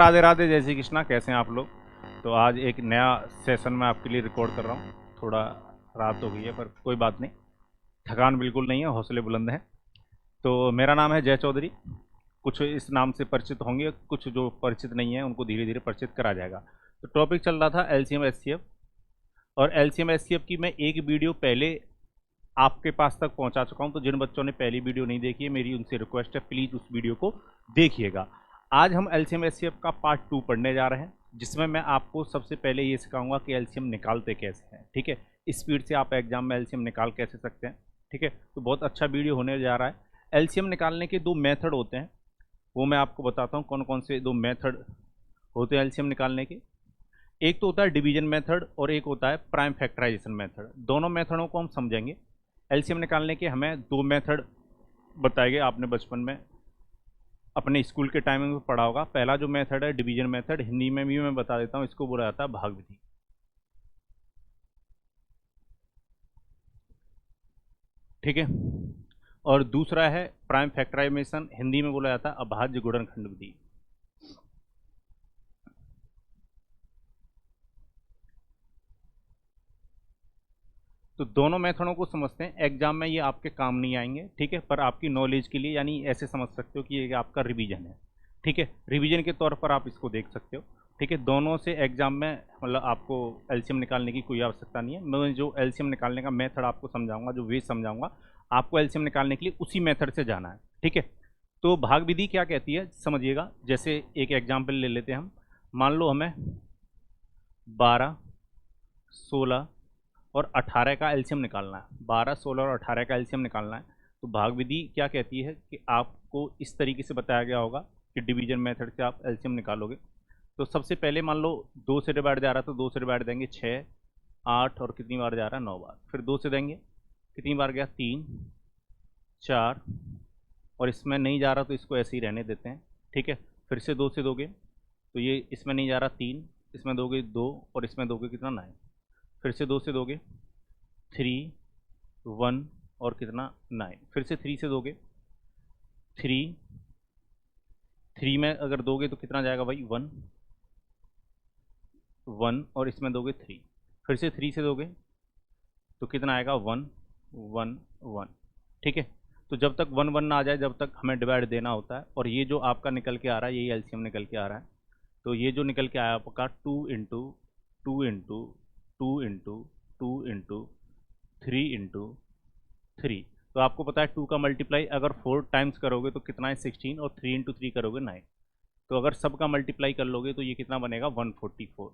राधे राधे, जय श्री कृष्णा। कैसे हैं आप लोग? तो आज एक नया सेशन मैं आपके लिए रिकॉर्ड कर रहा हूँ। थोड़ा रात हो गई है पर कोई बात नहीं, थकान बिल्कुल नहीं है, हौसले बुलंद हैं। तो मेरा नाम है जय चौधरी। कुछ इस नाम से परिचित होंगे, कुछ जो परिचित नहीं है उनको धीरे धीरे परिचित करा जाएगा। तो टॉपिक चल रहा था LCM SCF, और LCM SCF की मैं एक वीडियो पहले आपके पास तक पहुंचा चुका हूं। तो जिन बच्चों ने पहली वीडियो नहीं देखी है, मेरी उनसे रिक्वेस्ट है, प्लीज़ उस वीडियो को देखिएगा। आज हम LCM SCF का पार्ट 2 पढ़ने जा रहे हैं, जिसमें मैं आपको सबसे पहले ये सिखाऊंगा कि LCM निकालते कैसे हैं। ठीक है, स्पीड से आप एग्जाम में LCM निकाल कैसे सकते हैं। ठीक है, तो बहुत अच्छा वीडियो होने जा रहा है। LCM निकालने के दो मेथड होते हैं, वो मैं आपको बताता हूँ कौन कौन से दो मेथड होते हैं LCM निकालने के। एक तो होता है डिवीजन मेथड और एक होता है प्राइम फैक्टराइजेशन मेथड। दोनों मेथडों को हम समझेंगे। LCM निकालने के हमें दो मेथड बताए गए, आपने बचपन में अपने स्कूल के टाइमिंग में पढ़ा होगा। पहला जो मेथड है डिवीजन मेथड, हिंदी में भी मैं बता देता हूँ, इसको बोला जाता है भाग विधि। ठीक है, और दूसरा है प्राइम फैक्टराइजेशन, हिंदी में बोला जाता है अभाज्य गुणनखंड विधि। तो दोनों मेथडों को समझते हैं। एग्जाम में ये आपके काम नहीं आएंगे, ठीक है, पर आपकी नॉलेज के लिए, यानी ऐसे समझ सकते हो कि ये आपका रिवीजन है। ठीक है, रिवीजन के तौर पर आप इसको देख सकते हो। ठीक है, दोनों से एग्जाम में मतलब आपको LCM निकालने की कोई आवश्यकता नहीं है। मैं जो LCM निकालने का मेथड आपको समझाऊंगा, जो वे समझाऊंगा, आपको LCM निकालने के लिए उसी मेथड से जाना है। ठीक है, तो भाग विधि क्या कहती है समझिएगा। जैसे एक एग्जाम्पल ले लेते हैं हम। मान लो हमें 12, 16 और 18 का एलसीएम निकालना है। 12, 16 और 18 का एलसीएम निकालना है। तो भाग विधि क्या कहती है कि आपको इस तरीके से बताया गया होगा कि डिवीजन मेथड से आप एलसीएम निकालोगे। तो सबसे पहले मान लो 2 से डिवाइड जा रहा है, तो 2 से डिवाइड देंगे 6, 8 और कितनी बार जा रहा है 9 बार। फिर 2 से देंगे, कितनी बार गया 3, 4, और इसमें नहीं जा रहा तो इसको ऐसे ही रहने देते हैं। ठीक है, फिर से 2 से दोगे तो ये इसमें नहीं जा रहा 3, इसमें दोगे 2 और इसमें दोगे कितना 9। फिर से 2 से दोगे 3, 1 और कितना 9। फिर से 3 से दोगे 3, 3 में अगर दोगे तो कितना जाएगा भाई 1, 1 और इसमें दोगे 3। फिर से 3 से दोगे तो कितना आएगा 1, 1, 1। ठीक है, तो जब तक 1, 1 ना आ जाए जब तक हमें डिवाइड देना होता है। और ये जो आपका निकल के आ रहा है यही एलसीएम निकल के आ रहा है। तो ये जो निकल के आया आपका 2 into 2 into 2 into 2 into 3 into 3। तो आपको पता है 2 का मल्टीप्लाई अगर 4 टाइम्स करोगे तो कितना है 16, और 3 इंटू 3 करोगे 9। तो अगर सब का मल्टीप्लाई कर लोगे तो ये कितना बनेगा 144।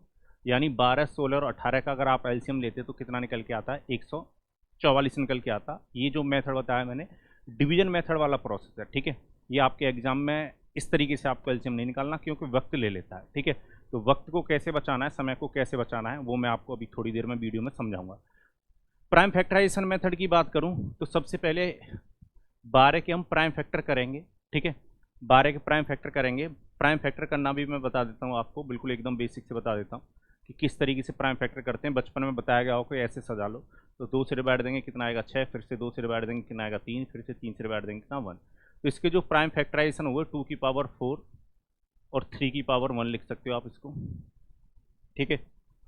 यानी 12, 16 और 18 का अगर आप एलसीएम लेते तो कितना निकल के आता है 144 निकल के आता। ये जो मेथड बताया मैंने डिवीजन मेथड वाला प्रोसेस है। ठीक है, ये आपके एग्जाम में इस तरीके से आपको एलसीएम नहीं निकालना, क्योंकि वक्त ले लेता है। ठीक है, तो वक्त को कैसे बचाना है, समय को कैसे बचाना है, वो मैं आपको अभी थोड़ी देर में वीडियो में समझाऊंगा। प्राइम फैक्टराइजेशन मेथड की बात करूं तो सबसे पहले 12 के हम प्राइम फैक्टर करेंगे। ठीक है, 12 के प्राइम फैक्टर करेंगे। प्राइम फैक्टर करना भी मैं बता देता हूँ आपको, बिल्कुल एकदम बेसिक से बता देता हूँ कि किस तरीके से प्राइम फैक्टर करते हैं। बचपन में बताया गया होगा, ऐसे सजा लो। तो 2 से डिवाइड देंगे कितना आएगा 6, फिर से 2 से डिवाइड देंगे कितना आएगा 3, फिर से 3 से डिवाइड देंगे कितना 1। तो इसके जो प्राइम फैक्टराइजेशन हुए 2 की पावर 4 और 3 की पावर 1 लिख सकते हो आप इसको। ठीक है,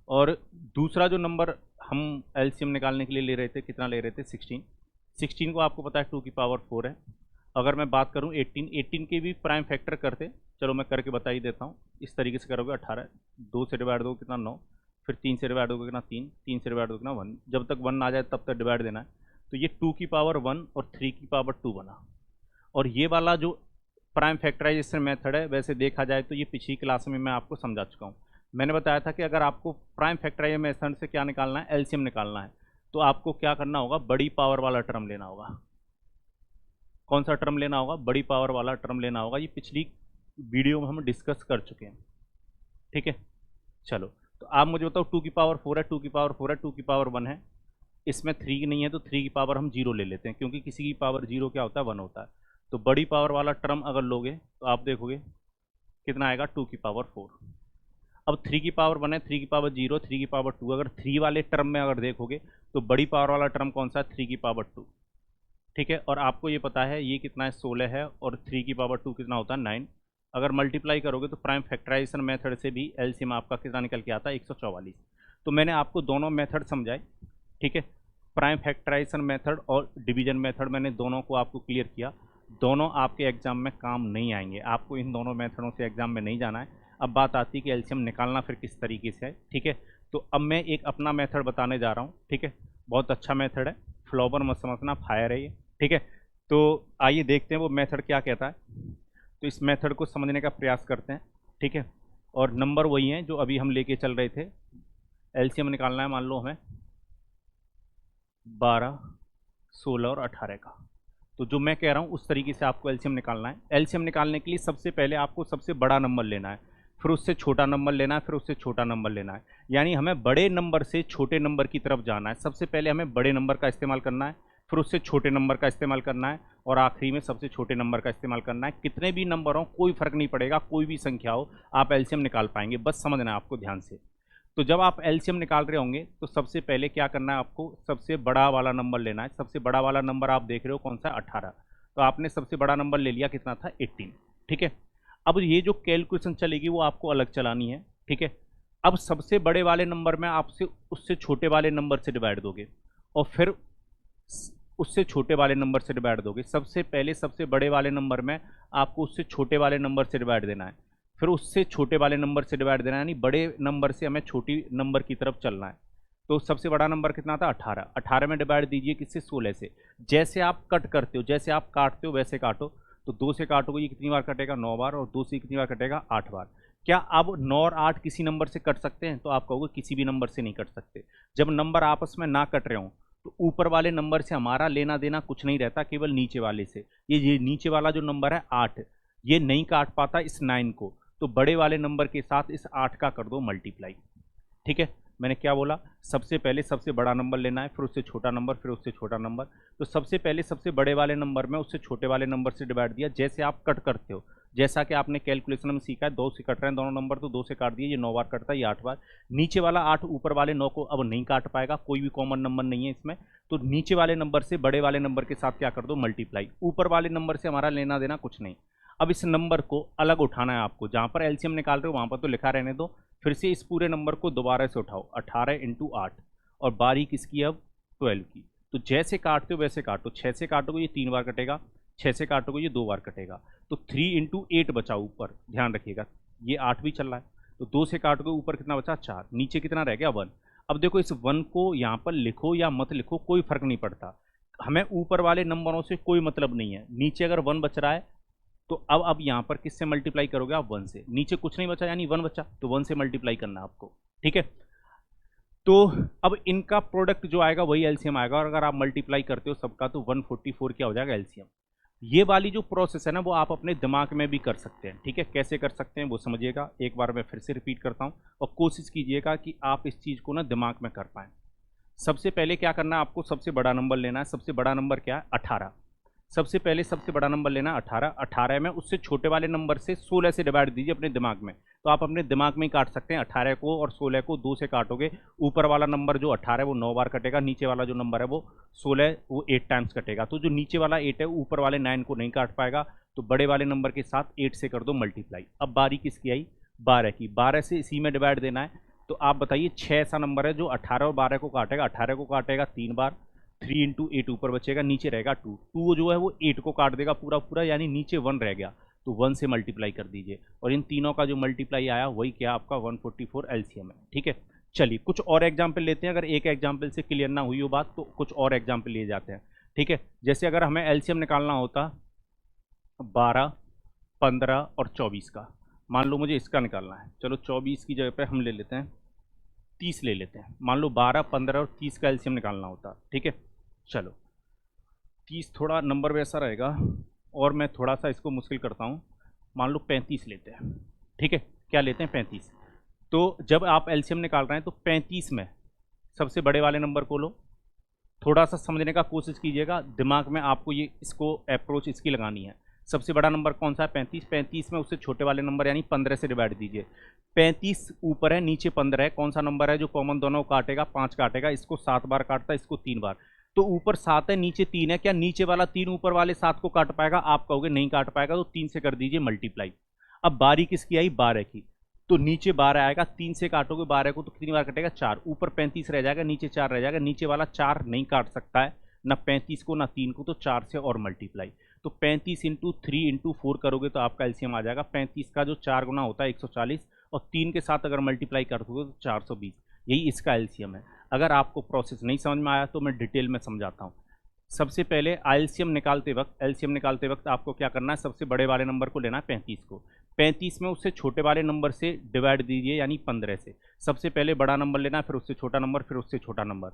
और दूसरा जो नंबर हम एलसीएम निकालने के लिए ले रहे थे, कितना ले रहे थे 16। 16 को आपको पता है 2 की पावर 4 है। अगर मैं बात करूं 18, 18 के भी प्राइम फैक्टर करते, चलो मैं करके बता ही देता हूं। इस तरीके से करोगे 18, 2 से डिवाइड दो कितना 9, फिर 3 से डिवाइड दोगे कितना 3, 3 से डिवाइड दो कितना 1। जब तक 1 आ जाए तब तक डिवाइड देना है। तो ये 2 की पावर 1 और 3 की पावर 2 बना। और ये वाला जो प्राइम फैक्टराइजेशन मेथड है, वैसे देखा जाए तो ये पिछली क्लास में मैं आपको समझा चुका हूँ। मैंने बताया था कि अगर आपको प्राइम फैक्टराइजेशन मेथड से क्या निकालना है, एलसीएम निकालना है, तो आपको क्या करना होगा, बड़ी पावर वाला टर्म लेना होगा। कौन सा टर्म लेना होगा, बड़ी पावर वाला टर्म लेना होगा। ये पिछली वीडियो में हम डिस्कस कर चुके हैं। ठीक है, चलो तो आप मुझे बताओ 2 की पावर 4 है, 2 की पावर 4 है, 2 की पावर 1 है, इसमें 3 नहीं है तो 3 की पावर हम 0 ले लेते हैं, क्योंकि किसी की पावर 0 क्या होता है 1 होता है। तो बड़ी पावर वाला टर्म अगर लोगे तो आप देखोगे कितना आएगा 2 की पावर 4। अब 3 की पावर 1 है, 3 की पावर 0, 3 की पावर 2। अगर 3 वाले टर्म में अगर देखोगे तो बड़ी पावर वाला टर्म कौन सा है, 3 की पावर 2। ठीक है, और आपको ये पता है ये कितना है 16 है, और 3 की पावर 2 कितना होता है 9। अगर मल्टीप्लाई करोगे तो प्राइम फैक्टराइजेशन मेथड से भी एलसीएम आपका कितना निकल के आता है 144। तो मैंने आपको दोनों मेथड समझाए, ठीक है, प्राइम फैक्टराइजेशन मेथड और डिवीजन मेथड मैंने दोनों को आपको क्लियर किया। दोनों आपके एग्जाम में काम नहीं आएंगे, आपको इन दोनों मेथडों से एग्जाम में नहीं जाना है। अब बात आती है कि एलसीएम निकालना फिर किस तरीके से है, ठीक है। तो अब मैं एक अपना मेथड बताने जा रहा हूँ, ठीक है, बहुत अच्छा मेथड है, फ्लॉवर मत समझना, फायर है ये, ठीक है। तो आइए देखते हैं वो मेथड क्या कहता है। तो इस मेथड को समझने का प्रयास करते हैं, ठीक है। और नंबर वही हैं जो अभी हम लेके चल रहे थे। एलसीएम निकालना है मान लो हमें 12, 16 और 18 का। तो जो मैं कह रहा हूँ उस तरीके से आपको एलसीएम निकालना है। एलसीएम निकालने के लिए सबसे पहले आपको सबसे बड़ा नंबर लेना है, फिर उससे छोटा नंबर लेना है, फिर उससे छोटा नंबर लेना है। यानी हमें बड़े नंबर से छोटे नंबर की तरफ जाना है। सबसे पहले हमें बड़े नंबर का इस्तेमाल करना है, फिर उससे छोटे नंबर का इस्तेमाल करना है, और आखिरी में सबसे छोटे नंबर का इस्तेमाल करना है। कितने भी नंबर हो कोई फर्क नहीं पड़ेगा, कोई भी संख्या हो आप एलसीएम निकाल पाएंगे, बस समझना है आपको ध्यान से। तो जब आप एलसीएम निकाल रहे होंगे तो सबसे पहले क्या करना है, आपको सबसे बड़ा वाला नंबर लेना है। सबसे बड़ा वाला नंबर आप देख रहे हो कौन सा, 18। तो आपने सबसे बड़ा नंबर ले लिया, कितना था, 18, ठीक है। अब ये जो कैलकुलेशन चलेगी वो आपको अलग चलानी है, ठीक है। अब सबसे बड़े वाले नंबर में आपसे उससे छोटे वाले नंबर से डिवाइड दोगे, और फिर उससे छोटे वाले नंबर से डिवाइड दोगे। सबसे पहले सबसे बड़े वाले नंबर में आपको उससे छोटे वाले नंबर से डिवाइड देना है, फिर उससे छोटे वाले नंबर से डिवाइड देना है, यानी बड़े नंबर से हमें छोटी नंबर की तरफ चलना है। तो सबसे बड़ा नंबर कितना था, 18। 18 में डिवाइड दीजिए किससे, 16 से। जैसे आप कट करते हो, जैसे आप काटते हो वैसे काटो। तो 2 से काटोगे ये कितनी बार कटेगा, 9 बार, और 2 से कितनी बार कटेगा, 8 बार। क्या अब 9 और 8 किसी नंबर से कट सकते हैं, तो आप कहोगे किसी भी नंबर से नहीं कट सकते। जब नंबर आपस में ना कट रहे हों तो ऊपर वाले नंबर से हमारा लेना देना कुछ नहीं रहता, केवल नीचे वाले से। ये नीचे वाला जो नंबर है 8, ये नहीं काट पाता इस 9 को, तो बड़े वाले नंबर के साथ इस 8 का कर दो मल्टीप्लाई, ठीक है। मैंने क्या बोला, सबसे पहले सबसे बड़ा नंबर लेना है, फिर उससे छोटा नंबर, फिर उससे छोटा नंबर। तो सबसे पहले सबसे बड़े वाले नंबर में उससे छोटे वाले नंबर से डिवाइड दिया। जैसे आप कट करते हो, जैसा कि आपने कैलकुलेशन में सीखा है, 2 से कट रहे हैं दोनों नंबर, तो 2 से काट दिए, ये 9 बार कटता है, ये 8 बार। नीचे वाला 8 ऊपर वाले 9 को अब नहीं काट पाएगा, कोई भी कॉमन नंबर नहीं है इसमें। तो नीचे वाले नंबर से बड़े वाले नंबर के साथ क्या कर दो, मल्टीप्लाई। ऊपर वाले नंबर से हमारा लेना देना कुछ नहीं। अब इस नंबर को अलग उठाना है आपको, जहाँ पर एलसीएम निकाल रहे हो वहाँ पर तो लिखा रहने दो। फिर से इस पूरे नंबर को दोबारा से उठाओ, 18 इंटू 8, और बारी किसकी अब, 12 की। तो जैसे काटते हो वैसे काटो। 6 से काटोगे ये 3 बार कटेगा, 6 से काटोगे ये 2 बार कटेगा। तो 3 इंटू 8 बचा ऊपर, ध्यान रखिएगा, ये 8 भी चल रहा है। तो 2 से काटोगे ऊपर कितना बचा, 4, नीचे कितना रह गया, 1। अब देखो इस 1 को यहाँ पर लिखो या मत लिखो कोई फर्क नहीं पड़ता, हमें ऊपर वाले नंबरों से कोई मतलब नहीं है। नीचे अगर 1 बच रहा है तो अब यहाँ पर किससे मल्टीप्लाई करोगे आप, 1 से। नीचे कुछ नहीं बचा यानी 1 बचा, तो 1 से मल्टीप्लाई करना आपको, ठीक है। तो अब इनका प्रोडक्ट जो आएगा वही एलसीएम आएगा, और अगर आप मल्टीप्लाई करते हो सबका तो 144 क्या हो जाएगा, एलसीएम। ये वाली जो प्रोसेस है ना वो आप अपने दिमाग में भी कर सकते हैं, ठीक है। कैसे कर सकते हैं वो समझिएगा, एक बार मैं फिर से रिपीट करता हूँ, और कोशिश कीजिएगा कि आप इस चीज़ को ना दिमाग में कर पाएँ। सबसे पहले क्या करना है आपको, सबसे बड़ा नंबर लेना है। सबसे बड़ा नंबर क्या है, 18। सबसे पहले सबसे बड़ा नंबर लेना 18। 18 में उससे छोटे वाले नंबर से 16 से डिवाइड दीजिए अपने दिमाग में। तो आप अपने दिमाग में ही काट सकते हैं, 18 को और 16 को 2 से काटोगे, ऊपर वाला नंबर जो 18 है वो 9 बार कटेगा, नीचे वाला जो नंबर है वो 16 वो 8 टाइम्स कटेगा। तो जो नीचे वाला 8 है ऊपर वाले 9 को नहीं काट पाएगा, तो बड़े वाले नंबर के साथ 8 से कर दो मल्टीप्लाई। अब बारी किसकी आई, 12 की। 12 से इसी में डिवाइड देना है। तो आप बताइए 6 ऐसा नंबर है जो 18 और 12 को काटेगा। 18 को काटेगा 3 बार, 3 इंटू 8 ऊपर बचेगा, नीचे रहेगा 2। 2 जो है वो 8 को काट देगा पूरा पूरा, यानी नीचे 1 रह गया, तो 1 से मल्टीप्लाई कर दीजिए। और इन तीनों का जो मल्टीप्लाई आया वही क्या आपका 144 एलसीएम है, ठीक है। चलिए कुछ और एग्जाम्पल लेते हैं, अगर एक एग्जाम्पल से क्लियर ना हुई हो बात तो कुछ और एग्जाम्पल लिए जाते हैं, ठीक है। जैसे अगर हमें एलसीएम निकालना होता 12, 15 और 24 का, मान लो मुझे इसका निकालना है, चलो 24 की जगह पे हम ले लेते हैं 30 ले लेते हैं। मान लो 12, 15 और 30 का एलसीएम निकालना होता, ठीक है। चलो 30 थोड़ा नंबर वैसा रहेगा, और मैं थोड़ा सा इसको मुश्किल करता हूँ, मान लो 35 लेते हैं, ठीक है। क्या लेते हैं, 35। तो जब आप एलसीएम निकाल रहे हैं तो 35 में सबसे बड़े वाले नंबर को लो। थोड़ा सा समझने का कोशिश कीजिएगा, दिमाग में आपको ये इसको अप्रोच इसकी लगानी है। सबसे बड़ा नंबर कौन सा है, 35। 35 में उससे छोटे वाले नंबर यानी 15 से डिवाइड दीजिए। 35 ऊपर है, नीचे 15 है, कौन सा नंबर है जो कॉमन दोनों को काटेगा, 5 काटेगा। इसको 7 बार काटता है, इसको 3 बार। तो ऊपर 7 है, नीचे 3 है, क्या नीचे वाला 3 ऊपर वाले 7 को काट पाएगा, आप कहोगे नहीं काट पाएगा, तो 3 से कर दीजिए मल्टीप्लाई। अब बारी किसकी आई, 12 की, तो नीचे 12 आएगा, 3 से काटोगे 12 को तो कितनी बार कटेगा, 4, ऊपर 35 रह जाएगा, नीचे 4 रह जाएगा, नीचे वाला 4 नहीं काट सकता है, ना 35 को ना 3 को, तो 4 से और मल्टीप्लाई, तो 35 इंटू 3 इंटू 4 करोगे तो आपका एलसीएम आ जाएगा 35 का जो 4 गुना होता है 140, और 3 के साथ अगर मल्टीप्लाई कर दोगे तो 420, यही इसका एलसीएम है। अगर आपको प्रोसेस नहीं समझ में आया तो मैं डिटेल में समझाता हूँ। सबसे पहले एलसीएम निकालते वक्त आपको क्या करना है, सबसे बड़े वाले नंबर को लेना है 35 को, 35 में उससे छोटे वाले नंबर से डिवाइड दीजिए, यानी 15 से। सबसे पहले बड़ा नंबर लेना है, फिर उससे छोटा नंबर, फिर उससे छोटा नंबर।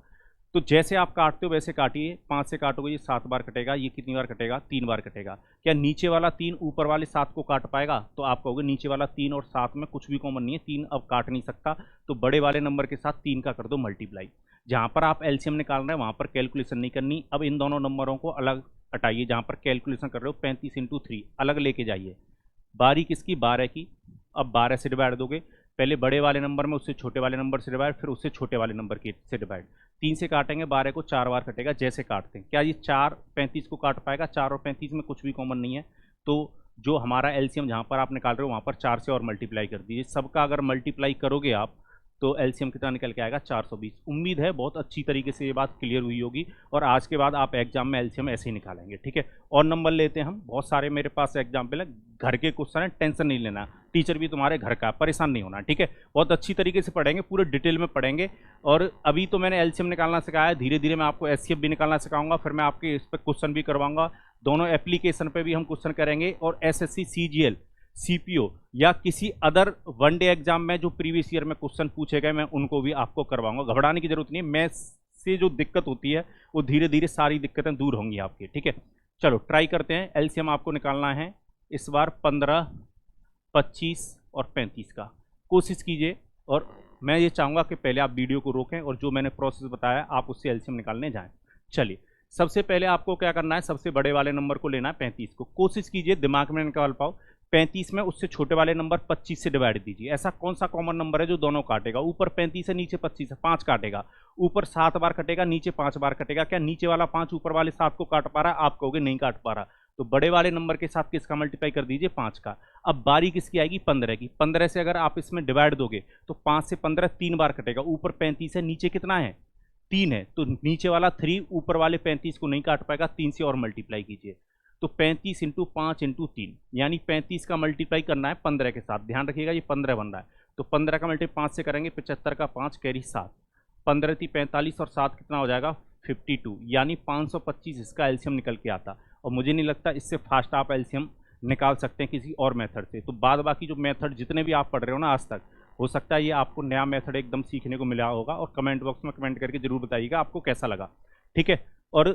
तो जैसे आप काटते हो वैसे काटिए, 5 से काटोगे ये 7 बार कटेगा, ये कितनी बार कटेगा, 3 बार कटेगा। क्या नीचे वाला 3 ऊपर वाले 7 को काट पाएगा, तो आप कहोगे नीचे वाला 3 और 7 में कुछ भी कॉमन नहीं है, 3 अब काट नहीं सकता, तो बड़े वाले नंबर के साथ 3 का कर दो मल्टीप्लाई। जहाँ पर आप एलसीएम निकाल रहे हैं वहाँ पर कैलकुलेशन नहीं करनी। अब इन दोनों नंबरों को अलग हटाइए, जहाँ पर कैलकुलेशन कर रहे हो 35 इंटू 3 अलग लेके जाइए। बारी किसकी, 12 की। अब 12 से डिवाइड दोगे, पहले बड़े वाले नंबर में उससे छोटे वाले नंबर से डिवाइड, फिर उससे छोटे वाले नंबर के से डिवाइड। 3 से काटेंगे 12 को, 4 बार कटेगा, जैसे काटते हैं। क्या ये 4 35 को काट पाएगा, 4 और 35 में कुछ भी कॉमन नहीं है, तो जो हमारा एलसीएम जहाँ पर आप निकाल रहे हो वहाँ पर 4 से और मल्टीप्लाई कर दीजिए। सबका अगर मल्टीप्लाई करोगे आप तो एलसीएम कितना निकल के आएगा, 420। उम्मीद है बहुत अच्छी तरीके से ये बात क्लियर हुई होगी, और आज के बाद आप एग्जाम में एलसीएम ऐसे ही निकालेंगे, ठीक है। और नंबर लेते हैं हम, बहुत सारे मेरे पास एग्जाम्पल है, घर के क्वेश्चन है, टेंशन नहीं लेना, टीचर भी तुम्हारे घर का, परेशान नहीं होना, ठीक है। बहुत अच्छी तरीके से पढ़ेंगे, पूरे डिटेल में पढ़ेंगे। और अभी तो मैंने एलसीएम निकालना सिखाया है, धीरे धीरे मैं आपको एचसीएफ भी निकालना सिखाऊंगा, फिर मैं आपके इस पर क्वेश्चन भी करवाऊंगा, दोनों एप्लीकेशन पर भी हम क्वेश्चन करेंगे। और एसएससी सीजीएल सीपीओ या किसी अदर वनडे एग्जाम में जो प्रीवियस ईयर में क्वेश्चन पूछे गए, मैं उनको भी आपको करवाऊंगा। घबराने की जरूरत नहीं है, मैथ्स से जो दिक्कत होती है वो धीरे धीरे सारी दिक्कतें दूर होंगी आपकी, ठीक है। चलो ट्राई करते हैं। एलसीएम आपको निकालना है इस बार 15, 25 और 35 का। कोशिश कीजिए, और मैं ये चाहूँगा कि पहले आप वीडियो को रोकें और जो मैंने प्रोसेस बताया आप उससे एलसीएम निकालने जाएँ। चलिए, सबसे पहले आपको क्या करना है, सबसे बड़े वाले नंबर को लेना है 35 को। कोशिश कीजिए दिमाग में निकाल पाओ। 35 में उससे छोटे वाले नंबर 25 से डिवाइड दीजिए। ऐसा कौन सा कॉमन नंबर है जो दोनों काटेगा, ऊपर 35 है नीचे 25 है, 5 काटेगा, ऊपर 7 बार कटेगा, नीचे 5 बार कटेगा। क्या नीचे वाला 5 ऊपर वाले 7 को काट पा रहा है, आप कहोगे नहीं काट पा रहा, तो बड़े वाले नंबर के साथ किसका मल्टीप्लाई कर दीजिए, 5 का। अब बारी किसकी आएगी, 15 की। 15 से अगर आप इसमें डिवाइड दोगे तो 5 से 15 3 बार कटेगा, ऊपर 35 है नीचे कितना है, 3 है, तो नीचे वाला 3 ऊपर वाले 35 को नहीं काट पाएगा, 3 से और मल्टीप्लाई कीजिए, तो 35 इंटू 5 इंटू 3, यानी 35 का मल्टीप्लाई करना है 15 के साथ। ध्यान रखिएगा ये 15 बन रहा है, तो 15 का मल्टीप्लाई 5 से करेंगे, 75 का 5 कैरी 7, 15 थी 45 और 7 कितना हो जाएगा 52, यानी 525 इसका एलसीएम निकल के आता। और मुझे नहीं लगता इससे फास्ट आप एलसीएम निकाल सकते हैं किसी और मेथड से। तो बाद बाकी जो मेथड जितने भी आप पढ़ रहे हो ना आज तक, हो सकता है ये आपको नया मेथड एकदम सीखने को मिला होगा, और कमेंट बॉक्स में कमेंट करके जरूर बताइएगा आपको कैसा लगा, ठीक है। और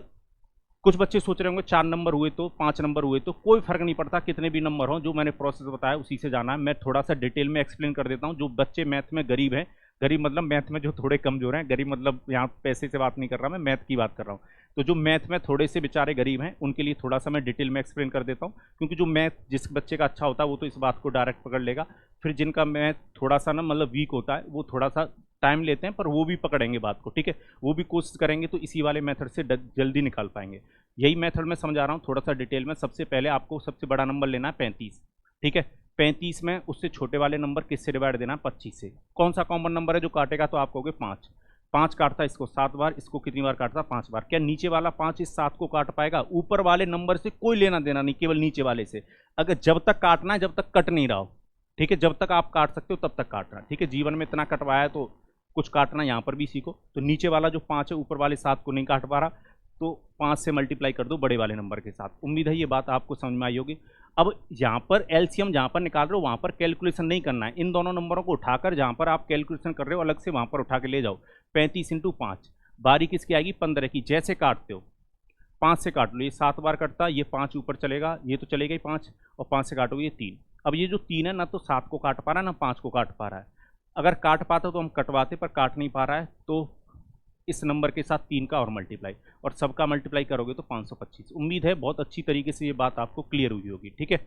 कुछ बच्चे सोच रहे होंगे 4 नंबर हुए तो 5 नंबर हुए तो, कोई फर्क नहीं पड़ता कितने भी नंबर हों, जो मैंने प्रोसेस बताया उसी से जाना है। मैं थोड़ा सा डिटेल में एक्सप्लेन कर देता हूँ। जो बच्चे मैथ में गरीब हैं, गरीब मतलब मैथ में जो थोड़े कमजोर हैं, गरीब मतलब यहाँ पैसे से बात नहीं कर रहा, मैं मैथ की बात कर रहा हूँ। तो जो मैथ में थोड़े से बेचारे गरीब हैं उनके लिए थोड़ा सा मैं डिटेल में एक्सप्लेन कर देता हूँ, क्योंकि जो मैथ जिस बच्चे का अच्छा होता है वो तो इस बात को डायरेक्ट पकड़ लेगा। फिर जिनका मैथ थोड़ा सा ना मतलब वीक होता है वो थोड़ा सा टाइम लेते हैं, पर वो भी पकड़ेंगे बात को, ठीक है, वो भी कोशिश करेंगे, तो इसी वाले मेथड से जल्दी निकाल पाएंगे। यही मेथड मैं समझा रहा हूँ थोड़ा सा डिटेल में। सबसे पहले आपको सबसे बड़ा नंबर लेना है 35, ठीक है। 35 में उससे छोटे वाले नंबर किससे डिवाइड देना है, 25 से। कौन सा कॉमन नंबर है जो काटेगा, तो आप कहोगे 5। 5 काटता है इसको 7 बार, इसको कितनी बार काटता, 5 बार। क्या नीचे वाला 5 इस 7 को काट पाएगा, ऊपर वाले नंबर से कोई लेना देना नहीं, केवल नीचे वाले से। अगर जब तक काटना है जब तक कट नहीं रहा हो, ठीक है, जब तक आप काट सकते हो तब तक काटना, ठीक है। जीवन में इतना कटवाया है तो कुछ काटना यहाँ पर भी सीखो। तो नीचे वाला जो 5 है ऊपर वाले 7 को नहीं काट पा रहा, तो 5 से मल्टीप्लाई कर दो बड़े वाले नंबर के साथ। उम्मीद है ये बात आपको समझ में आई होगी। अब यहाँ पर एलसीएम जहाँ पर निकाल रहे हो वहाँ पर कैलकुलेशन नहीं करना है, इन दोनों नंबरों को उठाकर जहाँ पर आप कैलकुलेशन कर रहे हो अलग से वहाँ पर उठा के ले जाओ। 35 इंटू 5, बारी किसकी आएगी, 15 की। जैसे काटते हो 5 से काट लो, ये 7 बार कटता, ये 5 ऊपर चलेगा, ये तो चलेगा ही 5, और 5 से काटोगे ये 3। अब ये जो 3 है ना तो 7 को काट पा रहा है ना 5 को काट पा रहा है। अगर काट पाता तो हम कटवाते, पर काट नहीं पा रहा है, तो इस नंबर के साथ 3 का और मल्टीप्लाई, और सबका मल्टीप्लाई करोगे तो 525। उम्मीद है बहुत अच्छी तरीके से ये बात आपको क्लियर हुई होगी, ठीक है।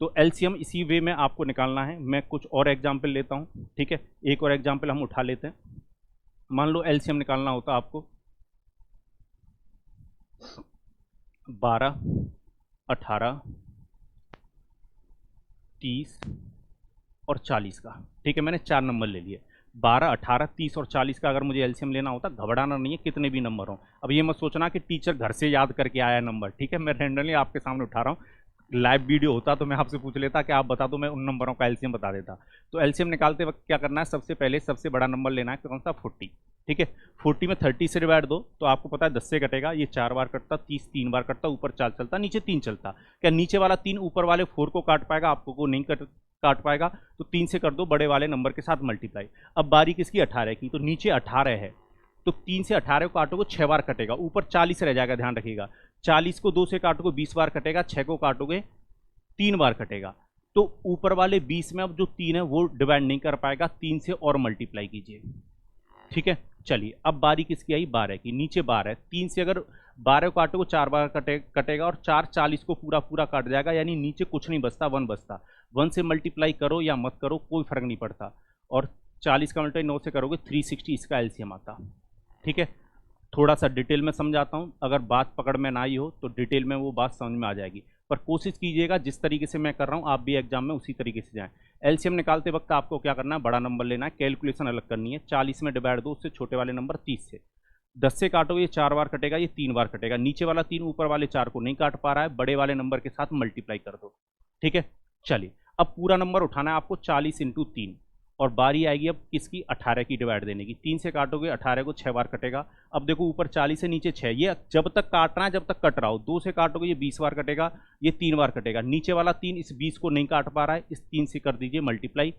तो एलसीएम इसी वे में आपको निकालना है। मैं कुछ और एग्जाम्पल लेता हूँ, ठीक है, एक और एग्जाम्पल हम उठा लेते हैं। मान लो एलसीएम निकालना होता आपको 12, 18, 30 और 40 का। ठीक है, मैंने 4 नंबर ले लिए। 12, 18, 30 और 40 का अगर मुझे एलसीएम लेना होता, घबराना नहीं है, कितने भी नंबर हों। अब ये मत सोचना कि टीचर घर से याद करके आया नंबर। ठीक है, मैं रैंडमली आपके सामने उठा रहा हूँ। लाइव वीडियो होता तो मैं आपसे पूछ लेता कि आप बता दो, मैं उन नंबरों का एलसीएम बता देता। तो एलसीएम निकालते वक्त क्या करना है, सबसे पहले सबसे बड़ा नंबर लेना है, कौन सा, 40। ठीक है, 40 में 30 से डिवाइड दो तो आपको पता है 10 से कटेगा, ये 4 बार कटता, 30 3 बार कटता, ऊपर 4 चलता, नीचे 3 चलता। क्या नीचे वाला 3 ऊपर वाले 4 को काट पाएगा? आपको को नहीं काट पाएगा, तो 3 से कर दो बड़े वाले नंबर के साथ मल्टीप्लाई। अब बारी किसकी, 18 की, तो नीचे 18 है, तो 3 से 18 को काटोगे 6 बार कटेगा, ऊपर 40 रह जाएगा, ध्यान रखिएगा। 40 को 2 से काटोगे 20 बार कटेगा, 6 को काटोगे 3 बार कटेगा। तो ऊपर वाले 20 में अब जो 3 है वो डिवाइड नहीं कर पाएगा, 3 से और मल्टीप्लाई कीजिए। ठीक है, चलिए अब बारी किसकी आई, 12 की। नीचे 12 है, 3 से अगर 12 को काटोगे 4 बार कटेगा, और 4 40 को पूरा पूरा काट जाएगा, यानी नीचे कुछ नहीं बचता, 1 बचता। 1 से मल्टीप्लाई करो या मत करो कोई फर्क नहीं पड़ता। और 40 का मल्टीप्लाई 9 से करोगे 360, इसका एलसीएम आता। ठीक है, थोड़ा सा डिटेल में समझाता हूँ, अगर बात पकड़ में ना आई हो तो डिटेल में वो बात समझ में आ जाएगी। पर कोशिश कीजिएगा जिस तरीके से मैं कर रहा हूँ आप भी एग्जाम में उसी तरीके से जाएं। एलसीएम निकालते वक्त आपको क्या करना है, बड़ा नंबर लेना है, कैलकुलेशन अलग करनी है। 40 में डिवाइड दो उससे छोटे वाले नंबर 30 से। 10 से काटोगे ये 4 बार कटेगा, ये 3 बार कटेगा, नीचे वाला 3 ऊपर वाले 4 को नहीं काट पा रहा है, बड़े वाले नंबर के साथ मल्टीप्लाई कर दो। ठीक है, चलिए अब पूरा नंबर उठाना है आपको, 40 इंटू 3, और बारी आएगी अब किसकी, 18 की डिवाइड देने की। 3 से काटोगे 18 को 6 बार कटेगा। अब देखो ऊपर 40 से नीचे 6, ये जब तक काटना है जब तक कट रहा हो। 2 से काटोगे ये 20 बार कटेगा, ये 3 बार कटेगा, नीचे वाला 3 इस 20 को नहीं काट पा रहा है, इस 3 से कर दीजिए मल्टीप्लाई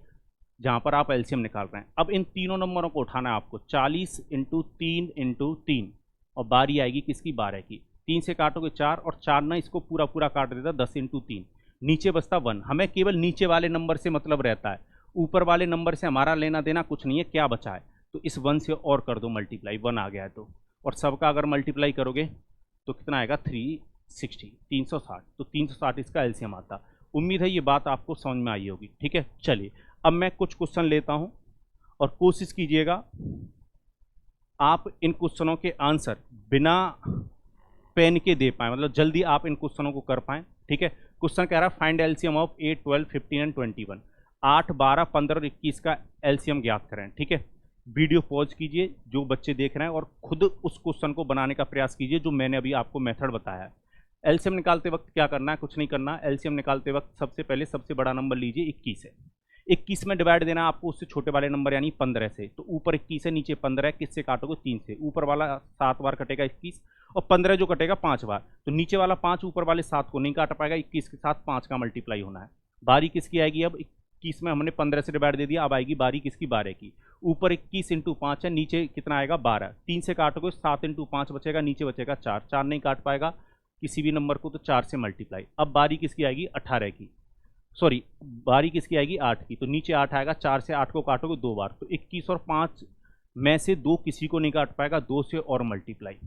जहां पर आप एलसीएम निकाल रहे हैं। अब इन तीनों नंबरों को उठाना है आपको, 40 इंटू 3 इंटू 3, और बारी आएगी किसकी, 12 की। 3 से काटोगे 4, और 4 ना इसको पूरा पूरा काट देता, 10 इंटू 3, नीचे बचता 1। हमें केवल नीचे वाले नंबर से मतलब रहता है, ऊपर वाले नंबर से हमारा लेना देना कुछ नहीं है। क्या बचा है, तो इस 1 से और कर दो मल्टीप्लाई, 1 आ गया है तो, और सबका अगर मल्टीप्लाई करोगे तो कितना आएगा, 360, 360, तो 360 इसका एलसीएम आता। उम्मीद है ये बात आपको समझ में आई होगी। ठीक है, चलिए अब मैं कुछ क्वेश्चन लेता हूं और कोशिश कीजिएगा आप इन क्वेश्चनों के आंसर बिना पेन के दे पाए, मतलब जल्दी आप इन क्वेश्चनों को कर पाएं। ठीक है, क्वेश्चन कह रहा है फाइंड एलसीएम ऑफ 8, 12, 15 एंड 21। 8, 12, 15 और 21 का एलसीएम ज्ञात करें। ठीक है, वीडियो पॉज कीजिए जो बच्चे देख रहे हैं, और खुद उस क्वेश्चन को बनाने का प्रयास कीजिए जो मैंने अभी आपको मेथड बताया है। एलसीएम निकालते वक्त क्या करना है, कुछ नहीं करना। एलसीएम निकालते वक्त सबसे पहले सबसे बड़ा नंबर लीजिए, 21 है। 21 में डिवाइड देना आपको उससे छोटे वाले नंबर यानी 15 से। तो ऊपर 21 है, नीचे 15 है, किससे काटोगे, 3 से। ऊपर वाला 7 बार कटेगा 21, और 15 जो कटेगा 5 बार, तो नीचे वाला 5 ऊपर वाले 7 को नहीं काट पाएगा, 21 के साथ 5 का मल्टीप्लाई होना है। बारी किसकी आएगी, अब 21 में हमने 15 से डिवाइड दे दिया, अब आएगी बारी किसकी, 12 की। ऊपर 21 इंटू 5 है, नीचे कितना आएगा, 12। 3 से काटोगे 7 इंटू 5 बचेगा, नीचे बचेगा 4, 4 नहीं काट पाएगा किसी भी नंबर को, तो 4 से मल्टीप्लाई। अब बारी किसकी आएगी, 18 की, सॉरी बारी किसकी आएगी, 8 की, तो नीचे 8 आएगा, 4 से 8 को काटोगे 2 बार, तो 21 और 5 में से 2 किसी को नहीं काट पाएगा, 2 से और मल्टीप्लाई।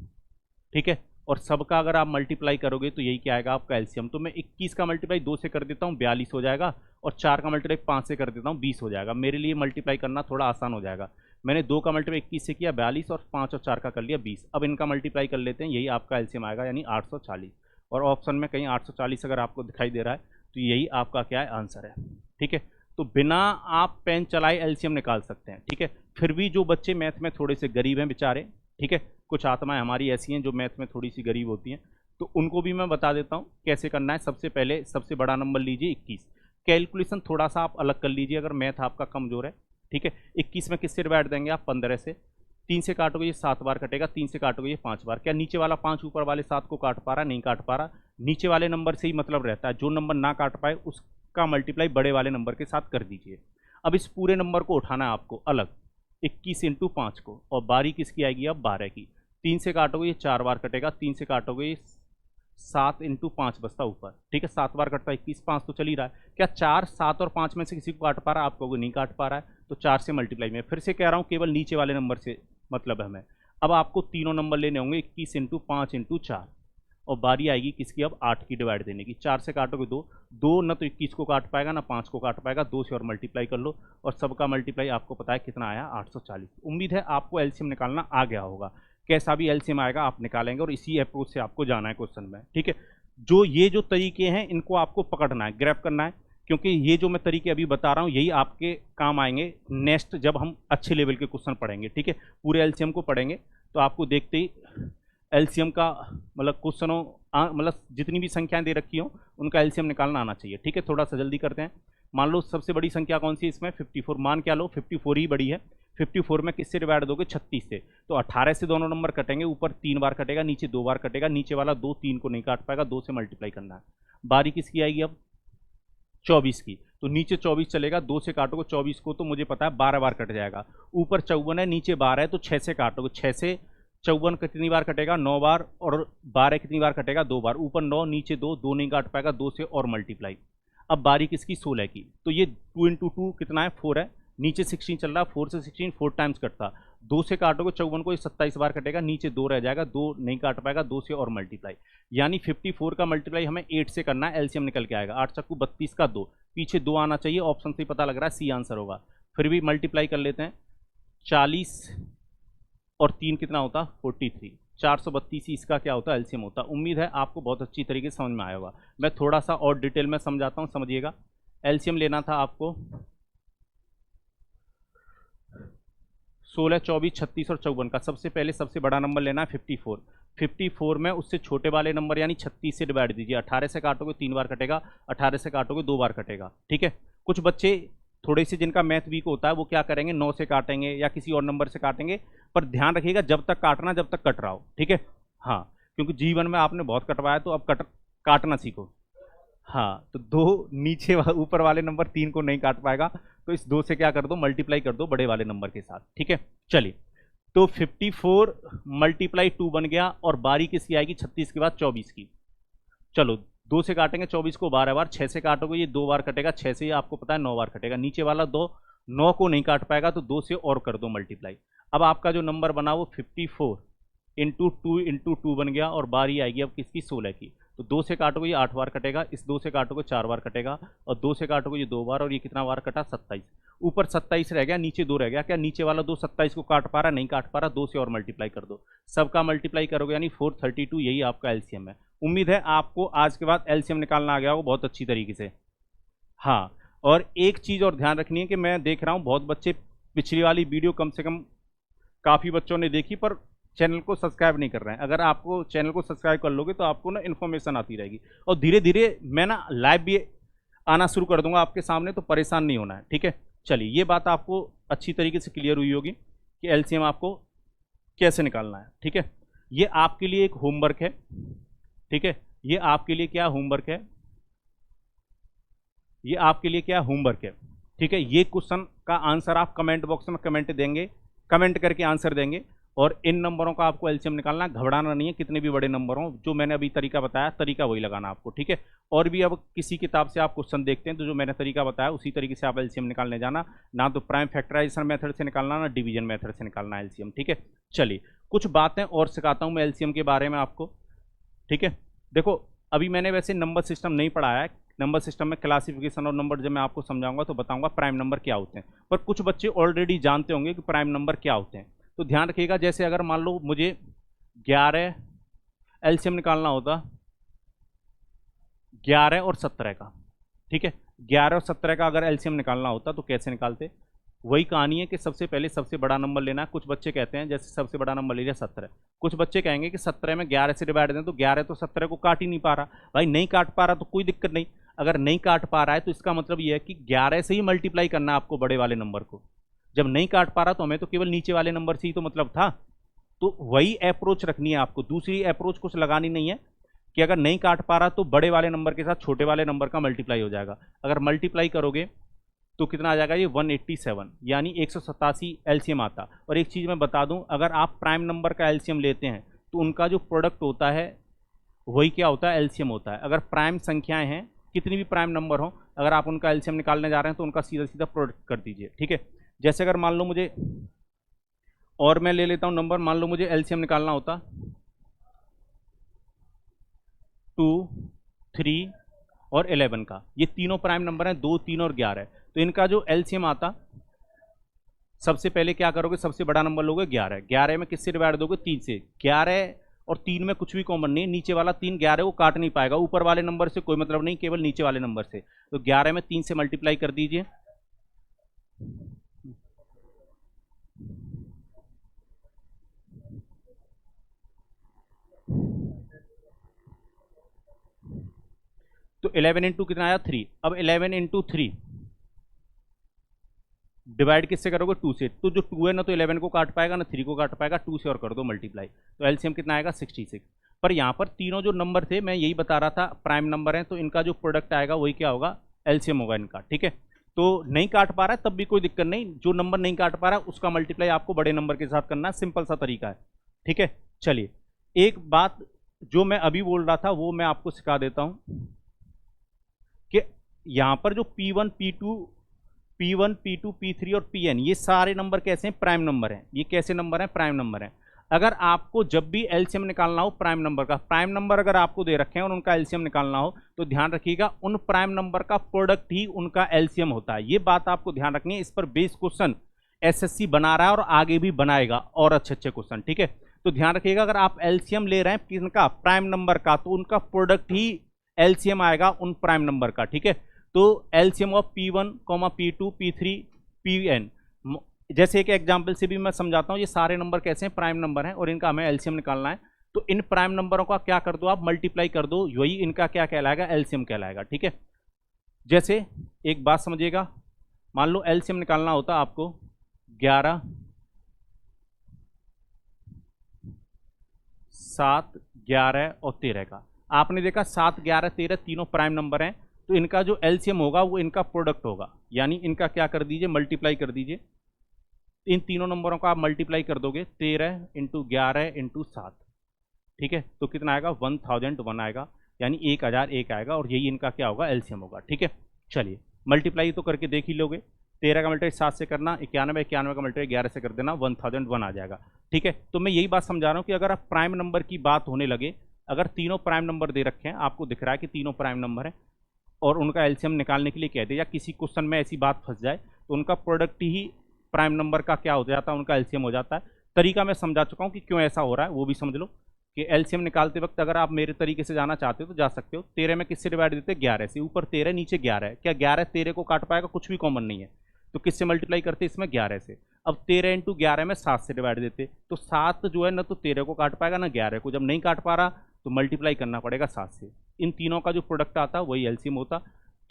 ठीक है, और सबका अगर आप मल्टीप्लाई करोगे तो यही क्या आएगा, आपका एलसीएम। तो मैं 21 का मल्टीप्लाई 2 से कर देता हूँ, 42 हो जाएगा, और 4 का मल्टीप्लाई 5 से कर देता हूँ, 20 हो जाएगा। मेरे लिए मल्टीप्लाई करना थोड़ा आसान हो जाएगा। मैंने 2 का मल्टीप्लाई 21 से किया 42, और 5 और 4 का कर लिया 20। अब इनका मल्टीप्लाई कर लेते हैं, यही आपका एलसीएम आएगा, यानी 840। और ऑप्शन में कहीं 840 अगर आपको दिखाई दे रहा है तो यही आपका क्या है, आंसर है। ठीक है, तो बिना आप पेन चलाए एलसीएम निकाल सकते हैं। ठीक है, फिर भी जो बच्चे मैथ में थोड़े से गरीब हैं बेचारे, ठीक है, कुछ आत्माएं हमारी ऐसी हैं जो मैथ में थोड़ी सी गरीब होती हैं, तो उनको भी मैं बता देता हूँ कैसे करना है। सबसे पहले सबसे बड़ा नंबर लीजिए 21, कैलकुलेशन थोड़ा सा आप अलग कर लीजिए अगर मैथ आपका कमजोर है। ठीक है, 21 में किससे डिवाइड देंगे आप, 15 से। 3 से काटोगे ये 7 बार कटेगा, 3 से काटोगे ये 5 बार। क्या नीचे वाला 5 ऊपर वाले 7 को काट पा रहा, नहीं काट पा रहा। नीचे वाले नंबर से ही मतलब रहता है, जो नंबर ना काट पाए उसका मल्टीप्लाई बड़े वाले नंबर के साथ कर दीजिए। अब इस पूरे नंबर को उठाना है आपको अलग, 21 इंटू 5 को, और बारी किसकी आएगी अब, 12 की। 3 से काटोगे ये 4 बार कटेगा, 3 से काटोगे ये 7 इंटू 5 बचता ऊपर। ठीक है, 7 बार कटता है, 21, 5 तो चल ही रहा है। क्या 4, 7 और 5 में से किसी को काट पा रहा है, आप कहोगे नहीं काट पा रहा है, तो 4 से मल्टीप्लाई में। फिर से कह रहा हूँ केवल नीचे वाले नंबर से मतलब है हमें। अब आपको तीनों नंबर लेने होंगे, 21 इंटू 5 इंटू 4, और बारी आएगी किसकी अब, 8 की डिवाइड देने की। 4 से काटोगे 2, 2 ना तो 21 को काट पाएगा ना 5 को काट पाएगा, 2 से और मल्टीप्लाई कर लो, और सबका मल्टीप्लाई आपको पता है कितना आया, 840। उम्मीद है आपको एलसीएम निकालना आ गया होगा। कैसा भी एलसीएम आएगा आप निकालेंगे, और इसी अप्रोच से आपको जाना है क्वेश्चन में। ठीक है, जो ये जो तरीके हैं इनको आपको पकड़ना है, ग्रैब करना है। क्योंकि ये जो मैं तरीके अभी बता रहा हूँ यही आपके काम आएंगे नेक्स्ट जब हम अच्छे लेवल के क्वेश्चन पढ़ेंगे, ठीक है। पूरे एलसीएम को पढ़ेंगे तो आपको देखते ही एलसीएम का मतलब क्वेश्चनों मतलब जितनी भी संख्याएं दे रखी हो उनका एलसीएम निकालना आना चाहिए, ठीक है। थोड़ा सा जल्दी करते हैं। मान लो सबसे बड़ी संख्या कौन सी है इसमें, 54। मान क्या लो 54 ही बड़ी है। 54 में किससे डिवाइड दोगे, 36 से। तो 18 से दोनों नंबर कटेंगे, ऊपर 3 बार कटेगा, नीचे 2 बार कटेगा, नीचे वाला 2 3 को नहीं काट पाएगा, 2 से मल्टीप्लाई करना है। बारी किसकी आएगी अब, 24 की। तो नीचे 24 चलेगा, 2 से काटोगे 24 को तो मुझे पता है 12 बार कट जाएगा। ऊपर 54 है, नीचे 12 है, तो 6 से काटोगे, 6 से 54 कितनी बार कटेगा, 9 बार, और 12 कितनी बार कटेगा, 2 बार। ऊपर 9 नीचे 2, 2 नहीं काट पाएगा, 2 से और मल्टीप्लाई। अब बारी किसकी, 16 की। तो ये 2 × 2 कितना है, 4 है। नीचे 16 चल रहा है, 4 से 16 4 टाइम्स कटता। 2 से काटोगे 54 को, 27 बार कटेगा, नीचे 2 रह जाएगा, 2 नहीं काट पाएगा, 2 से और मल्टीप्लाई। यानी 54 का मल्टीप्लाई हमें 8 से करना है, एलसीएम निकल के आएगा। 8 चक्कू 32 का 2, पीछे 2 आना चाहिए, ऑप्शन से पता लग रहा है सी आंसर होगा। फिर भी मल्टीप्लाई कर लेते हैं। 40 और 3 कितना होता, 43। 432 ही इसका क्या होता है, एलसीएम होता। उम्मीद है आपको बहुत अच्छी तरीके से समझ में आया होगा। मैं थोड़ा सा और डिटेल में समझाता हूँ, समझिएगा। एलसीएम लेना था आपको 16, 24, 36 और 54 का। सबसे पहले सबसे बड़ा नंबर लेना है 54। 54 में उससे छोटे वाले नंबर यानी 36 से डिवाइड दीजिए। 18 से काटोगे 3 बार कटेगा, 18 से काटोगे 2 बार कटेगा, ठीक है। कुछ बच्चे थोड़े से जिनका मैथ वीक होता है वो क्या करेंगे, 9 से काटेंगे या किसी और नंबर से काटेंगे, पर ध्यान रखिएगा जब तक काटना जब तक कट रहा हो, ठीक है। हाँ, क्योंकि जीवन में आपने बहुत कटवाया तो अब काटना सीखो। हाँ, तो 2 नीचे ऊपर वाले नंबर 3 को नहीं काट पाएगा, तो इस 2 से क्या कर दो, मल्टीप्लाई कर दो बड़े वाले नंबर के साथ, ठीक है। चलिए, तो 54 मल्टीप्लाई 2 बन गया, और बारी किसकी आएगी, 36 के बाद 24 की। चलो 2 से काटेंगे 24 को 12 बार, 6 से काटोगे ये 2 बार कटेगा, 6 से आपको पता है 9 बार कटेगा, नीचे वाला 2 9 को नहीं काट पाएगा, तो 2 से और कर दो मल्टीप्लाई। अब आपका जो नंबर बना वो 54 × 2 बन गया, और बारी आएगी अब किसकी, 16 की। तो 2 से काटोगे ये 8 बार कटेगा, इस 2 से काटोगे 4 बार कटेगा, और 2 से काटोगे ये 2 बार, और ये कितना बार कटा, 27। ऊपर 27 रह गया, नीचे 2 रह गया। क्या नीचे वाला 2 27 को काट पा रहा, नहीं काट पा रहा, 2 से और मल्टीप्लाई कर दो। सबका मल्टीप्लाई करोगे यानी 432, यही आपका एलसीएम है। उम्मीद है आपको आज के बाद एलसीएम निकालना आ गया होगा बहुत अच्छी तरीके से। हाँ, और एक चीज़ और ध्यान रखनी है कि मैं देख रहा हूँ बहुत बच्चे पिछली वाली वीडियो कम से कम काफ़ी बच्चों ने देखी, पर चैनल को सब्सक्राइब नहीं कर रहे हैं। अगर आपको चैनल को सब्सक्राइब कर लोगे तो आपको ना इन्फॉर्मेशन आती रहेगी, और धीरे धीरे मैं ना लाइव भी आना शुरू कर दूंगा आपके सामने, तो परेशान नहीं होना है, ठीक है। चलिए, ये बात आपको अच्छी तरीके से क्लियर हुई होगी कि एलसीएम आपको कैसे निकालना है, ठीक है। ये आपके लिए एक होमवर्क है, ठीक है। ये आपके लिए क्या होमवर्क है, ये आपके लिए क्या होमवर्क है, ठीक है। ये क्वेश्चन का आंसर आप कमेंट बॉक्स में कमेंट देंगे, कमेंट करके आंसर देंगे, और इन नंबरों का आपको एलसीएम निकालना, घबराना नहीं है। कितने भी बड़े नंबर हों, जो मैंने अभी तरीका बताया, तरीका वही लगाना आपको, ठीक है। और भी अब किसी किताब से आप क्वेश्चन देखते हैं तो जो मैंने तरीका बताया उसी तरीके से आप एलसीएम निकालने जाना, ना तो प्राइम फैक्टराइजेशन मेथड से निकालना, ना डिवीजन मेथड से निकालना एलसीएम, ठीक है। चलिए, कुछ बातें और सिखाता हूँ मैं एलसीएम के बारे में आपको, ठीक है। देखो, अभी मैंने वैसे नंबर सिस्टम नहीं पढ़ाया है। नंबर सिस्टम में क्लासिफिकेशन और नंबर जब मैं आपको समझाऊंगा तो बताऊंगा प्राइम नंबर क्या होते हैं, पर कुछ बच्चे ऑलरेडी जानते होंगे कि प्राइम नंबर क्या होते हैं। तो ध्यान रखिएगा, जैसे अगर मान लो मुझे 11 एलसीएम निकालना होता 11 और 17 का, ठीक है। 11 और 17 का अगर एलसीएम निकालना होता तो कैसे निकालते, वही कहानी है कि सबसे पहले सबसे बड़ा नंबर लेना है। कुछ बच्चे कहते हैं जैसे सबसे बड़ा नंबर ले लिया 17, कुछ बच्चे कहेंगे कि 17 में 11 से डिवाइड दें, तो 11 तो 17 को काट ही नहीं पा रहा। भाई नहीं काट पा रहा तो कोई दिक्कत नहीं, अगर नहीं काट पा रहा है तो इसका मतलब ये है कि 11 से ही मल्टीप्लाई करना है आपको बड़े वाले नंबर को। जब नहीं काट पा रहा तो हमें तो केवल नीचे वाले नंबर से ही तो मतलब था, तो वही अप्रोच रखनी है आपको, दूसरी अप्रोच कुछ लगानी नहीं है कि अगर नहीं काट पा रहा तो बड़े वाले नंबर के साथ छोटे वाले नंबर का मल्टीप्लाई हो जाएगा। अगर मल्टीप्लाई करोगे तो कितना आ जाएगा, ये 187 यानी 187 एलसीएम आता। और एक चीज़ मैं बता दूं, अगर आप प्राइम नंबर का एलसीएम लेते हैं तो उनका जो प्रोडक्ट होता है वही क्या होता है, एलसीएम होता है। अगर प्राइम संख्याएं हैं, कितनी भी प्राइम नंबर हो, अगर आप उनका एलसीएम निकालने जा रहे हैं तो उनका सीधा सीधा प्रोडक्ट कर दीजिए, ठीक है। जैसे अगर मान लो मुझे, और मैं ले लेता हूं नंबर, मान लो मुझे एलसीएम निकालना होता 2, 3 और 11 का। ये तीनों प्राइम नंबर हैं, 2, 3 और 11। तो इनका जो एलसीएम आता, सबसे पहले क्या करोगे, सबसे बड़ा नंबर लोगे 11, 11 में किससे डिवाइड दोगे, 3 से। 11 और 3 में कुछ भी कॉमन नहीं है, नीचे वाला 3 11 को काट नहीं पाएगा, ऊपर वाले नंबर से कोई मतलब नहीं, केवल नीचे वाले नंबर से। तो 11 में 3 से मल्टीप्लाई कर दीजिए, तो 11 इंटू कितना आया 3। अब 11 इंटू 3 डिवाइड किससे करोगे 2 से, तो जो 2 है ना तो 11 को काट पाएगा ना 3 को काट पाएगा, 2 से और कर दो मल्टीप्लाई, तो एलसीएम कितना आएगा 66। पर यहाँ पर तीनों जो नंबर थे मैं यही बता रहा था प्राइम नंबर है, तो इनका जो प्रोडक्ट आएगा वही क्या होगा, एलसीएम होगा इनका। ठीक है, तो नहीं काट पा रहा है तब भी कोई दिक्कत नहीं, जो नंबर नहीं काट पा रहा है उसका मल्टीप्लाई आपको बड़े नंबर के साथ करना है, सिंपल सा तरीका है। ठीक है, चलिए एक बात जो मैं अभी बोल रहा था वो मैं आपको सिखा देता हूं कि यहां पर जो P1 P2 P3 और Pn ये सारे नंबर कैसे हैं, प्राइम नंबर हैं। ये कैसे नंबर हैं, प्राइम नंबर हैं। अगर आपको जब भी एलसीएम निकालना हो प्राइम नंबर का, प्राइम नंबर अगर आपको दे रखे हैं और उनका एलसीएम निकालना हो तो ध्यान रखिएगा उन प्राइम नंबर का प्रोडक्ट ही उनका एलसीएम होता है। ये बात आपको ध्यान रखनी है, इस पर बेस क्वेश्चन एसएससी बना रहा है और आगे भी बनाएगा और अच्छे अच्छे क्वेश्चन। ठीक है, तो ध्यान रखिएगा अगर आप एलसीएम ले रहे हैं किसका, प्राइम नंबर का, तो उनका प्रोडक्ट ही एलसीएम आएगा उन प्राइम नंबर का। ठीक है, तो LCM of P1, P2, P3, Pn, जैसे एक एग्जांपल से भी मैं समझाता हूं, ये सारे नंबर कैसे हैं, प्राइम नंबर हैं और इनका हमें एलसीएम निकालना है। तो इन प्राइम नंबरों का क्या कर दो आप, मल्टीप्लाई कर दो, वही इनका क्या कहलाएगा, एलसीएम कहलाएगा। ठीक है, जैसे एक बात समझिएगा, मान लो एलसीएम निकालना होता आपको 11, 7, 11 और 13 का। आपने देखा 7, 11, 13 तीनों प्राइम नंबर हैं, तो इनका जो एलसीएम होगा वो इनका प्रोडक्ट होगा, यानी इनका क्या कर दीजिए, मल्टीप्लाई कर दीजिए। इन तीनों नंबरों का आप मल्टीप्लाई कर दोगे 13 इंटू 11 इंटू 7। ठीक है, तो कितना आएगा 1001 आएगा, यानी 1001 आएगा और यही इनका क्या होगा, एलसीएम होगा। ठीक है, चलिए मल्टीप्लाई तो करके देख ही लोगे, 13 का मल्टीप्लाई 7 से करना, 91 का मल्टीप्लाई 11 से कर देना, 1001 आ जाएगा। ठीक है, तो मैं यही बात समझा रहा हूँ कि अगर आप प्राइम नंबर की बात होने लगे, अगर तीनों प्राइम नंबर दे रखे हैं, आपको दिख रहा है कि तीनों प्राइम नंबर हैं और उनका एलसीएम निकालने के लिए कह दे, या किसी क्वेश्चन में ऐसी बात फंस जाए तो उनका प्रोडक्ट ही प्राइम नंबर का क्या हो जाता है, उनका एलसीएम हो जाता है। तरीका मैं समझा चुका हूँ कि क्यों ऐसा हो रहा है, वो भी समझ लो कि एलसीएम निकालते वक्त अगर आप मेरे तरीके से जाना चाहते हो तो जा सकते हो। 13 में किससे डिवाइड देते हैं, 11 से, ऊपर 13 नीचे 11 है, क्या 11 13 को काट पाएगा, कुछ भी कॉमन नहीं है, तो किससे मल्टीप्लाई करते इसमें, 11 से। अब 13 इंटू 11 में 7 से डिवाइड देते, तो 7 जो है ना तो 13 को काट पाएगा ना 11 को, जब नहीं काट पा रहा तो मल्टीप्लाई करना पड़ेगा 7 से। इन तीनों का जो प्रोडक्ट आता वही एलसीएम होता।